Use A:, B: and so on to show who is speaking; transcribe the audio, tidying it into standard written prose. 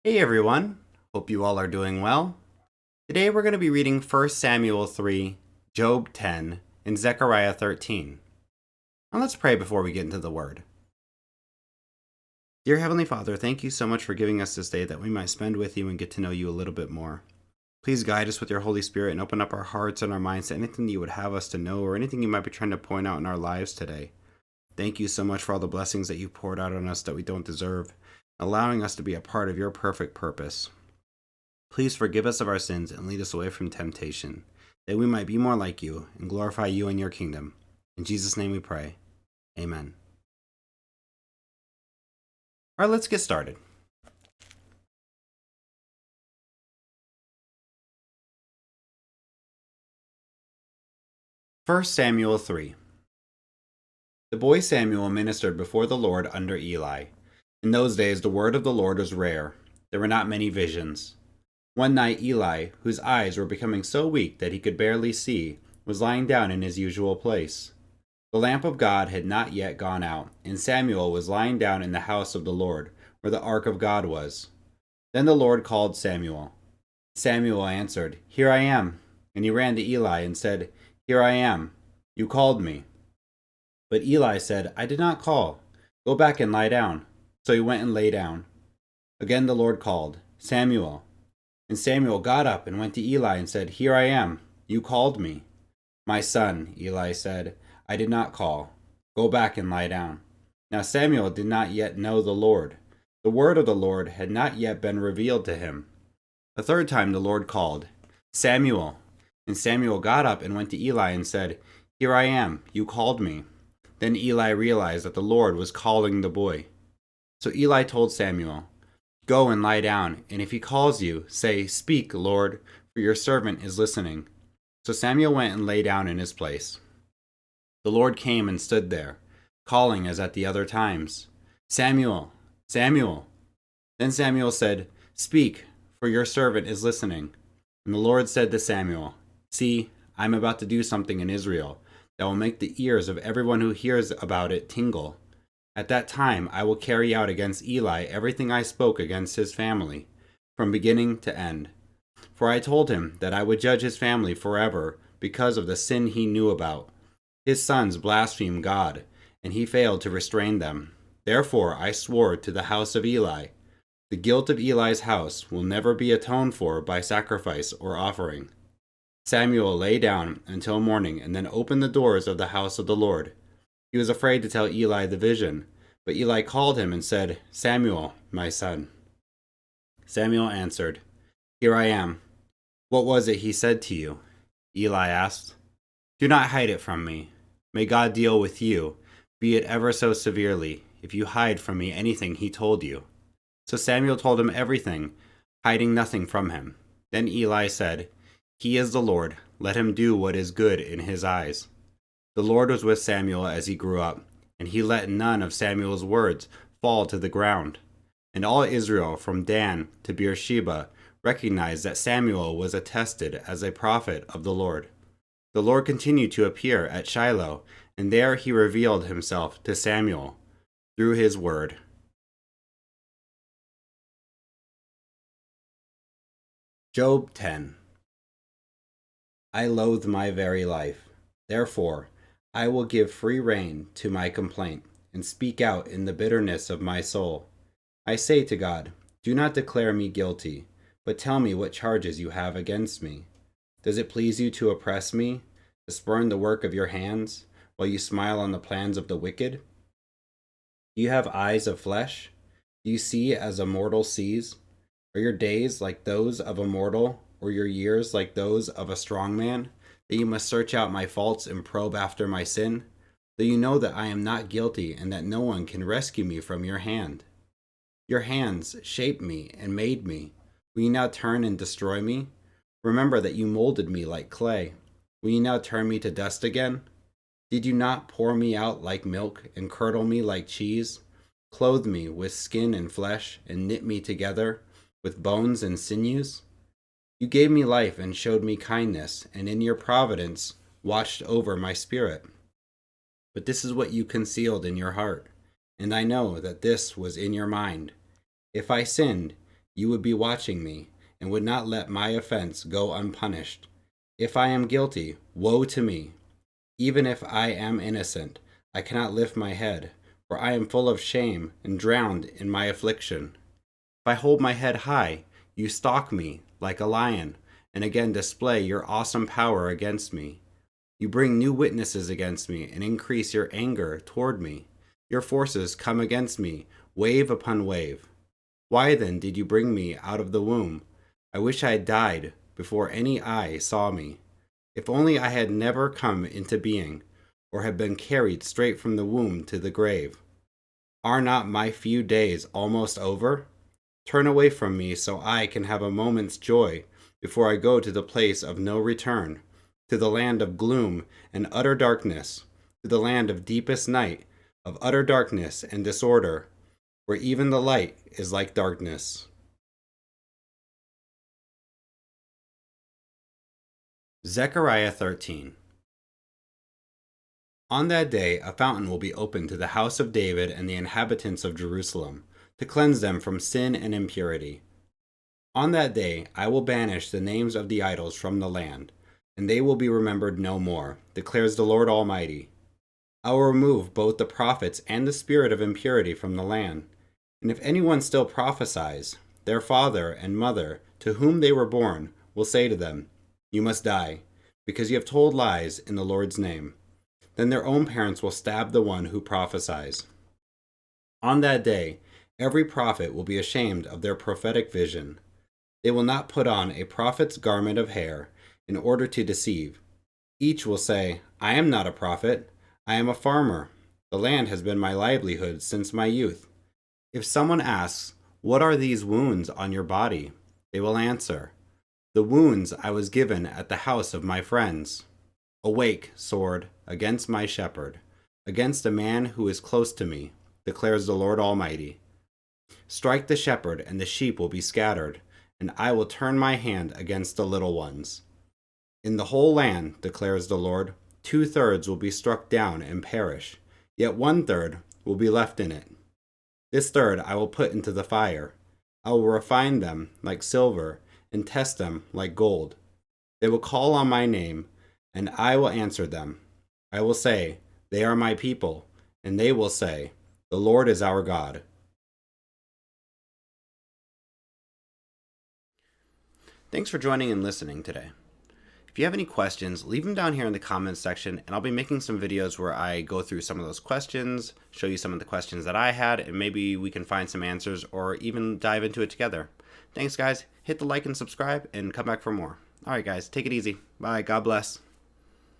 A: Hey everyone, hope you all are doing well. Today we're going to be reading 1 Samuel 3, Job 10, and Zechariah 13. Now let's pray before we get into the word. Dear Heavenly Father, thank you so much for giving us this day that we might spend with you and get to know you a little bit more. Please guide us with your Holy Spirit and open up our hearts and our minds to anything you would have us to know or anything you might be trying to point out in our lives today. Thank you so much for all the blessings that you poured out on us that we don't deserve, allowing us to be a part of your perfect purpose. Please forgive us of our sins and lead us away from temptation, that we might be more like you and glorify you in your kingdom. In Jesus' name we pray. Amen. All right, let's get started. First Samuel 3. The boy Samuel ministered before the Lord under Eli. In those days the word of the Lord was rare. There were not many visions. One night Eli, whose eyes were becoming so weak that he could barely see, was lying down in his usual place. The lamp of God had not yet gone out, and Samuel was lying down in the house of the Lord, where the ark of God was. Then the Lord called Samuel. Samuel answered, "Here I am." And he ran to Eli and said, "Here I am. You called me." But Eli said, "I did not call. Go back and lie down." So he went and lay down. Again the Lord called, "Samuel." And Samuel got up and went to Eli and said, "Here I am. You called me." "My son," Eli said, "I did not call. Go back and lie down." Now Samuel did not yet know the Lord. The word of the Lord had not yet been revealed to him. A third time the Lord called, "Samuel." And Samuel got up and went to Eli and said, "Here I am. You called me." Then Eli realized that the Lord was calling the boy. So Eli told Samuel, "Go and lie down, and if he calls you, say, 'Speak, Lord, for your servant is listening.'" So Samuel went and lay down in his place. The Lord came and stood there, calling as at the other times, "Samuel, Samuel." Then Samuel said, "Speak, for your servant is listening." And the Lord said to Samuel, "See, I am about to do something in Israel that will make the ears of everyone who hears about it tingle. At that time I will carry out against Eli everything I spoke against his family, from beginning to end. For I told him that I would judge his family forever because of the sin he knew about. His sons blasphemed God, and he failed to restrain them. Therefore I swore to the house of Eli, the guilt of Eli's house will never be atoned for by sacrifice or offering." Samuel lay down until morning and then opened the doors of the house of the Lord. He was afraid to tell Eli the vision, but Eli called him and said, "Samuel, my son." Samuel answered, "Here I am." "What was it he said to you?" Eli asked. "Do not hide it from me. May God deal with you, be it ever so severely, if you hide from me anything he told you." So Samuel told him everything, hiding nothing from him. Then Eli said, "He is the Lord. Let him do what is good in his eyes." The Lord was with Samuel as he grew up, and he let none of Samuel's words fall to the ground. And all Israel from Dan to Beersheba recognized that Samuel was attested as a prophet of the Lord. The Lord continued to appear at Shiloh, and there he revealed himself to Samuel through his word. Job 10. I loathe my very life. Therefore, I will give free rein to my complaint, and speak out in the bitterness of my soul. I say to God, "Do not declare me guilty, but tell me what charges you have against me. Does it please you to oppress me, to spurn the work of your hands, while you smile on the plans of the wicked? Do you have eyes of flesh? Do you see as a mortal sees? Are your days like those of a mortal, or your years like those of a strong man, that you must search out my faults and probe after my sin, though you know that I am not guilty and that no one can rescue me from your hand? Your hands shaped me and made me. Will you now turn and destroy me? Remember that you molded me like clay. Will you now turn me to dust again? Did you not pour me out like milk and curdle me like cheese, clothe me with skin and flesh, and knit me together with bones and sinews? You gave me life and showed me kindness, and in your providence watched over my spirit. But this is what you concealed in your heart, and I know that this was in your mind. If I sinned, you would be watching me, and would not let my offense go unpunished. If I am guilty, woe to me. Even if I am innocent, I cannot lift my head, for I am full of shame and drowned in my affliction. If I hold my head high, you stalk me like a lion, and again display your awesome power against me. You bring new witnesses against me and increase your anger toward me. Your forces come against me, wave upon wave. Why then did you bring me out of the womb? I wish I had died before any eye saw me. If only I had never come into being, or had been carried straight from the womb to the grave. Are not my few days almost over? Turn away from me so I can have a moment's joy before I go to the place of no return, to the land of gloom and utter darkness, to the land of deepest night, of utter darkness and disorder, where even the light is like darkness. Zechariah 13. On that day a fountain will be opened to the house of David and the inhabitants of Jerusalem, to cleanse them from sin and impurity. On that day I will banish the names of the idols from the land, and they will be remembered no more, declares the Lord Almighty. I will remove both the prophets and the spirit of impurity from the land. And if anyone still prophesies, their father and mother, to whom they were born, will say to them, "You must die, because you have told lies in the Lord's name." Then their own parents will stab the one who prophesies. On that day, every prophet will be ashamed of their prophetic vision. They will not put on a prophet's garment of hair in order to deceive. Each will say, "I am not a prophet. I am a farmer. The land has been my livelihood since my youth." If someone asks, "What are these wounds on your body?" they will answer, "The wounds I was given at the house of my friends." Awake, sword, against my shepherd, against a man who is close to me, declares the Lord Almighty. Strike the shepherd, and the sheep will be scattered, and I will turn my hand against the little ones. In the whole land, declares the Lord, 2/3 will be struck down and perish, yet 1/3 will be left in it. This third I will put into the fire. I will refine them like silver and test them like gold. They will call on my name, and I will answer them. I will say, "They are my people," and they will say, "The Lord is our God." Thanks for joining and listening today. If you have any questions, leave them down here in the comments section, and I'll be making some videos where I go through some of those questions, show you some of the questions that I had, and maybe we can find some answers or even dive into it together. Thanks, guys. Hit the like and subscribe, and come back for more. All right, guys, take it easy. Bye. God bless.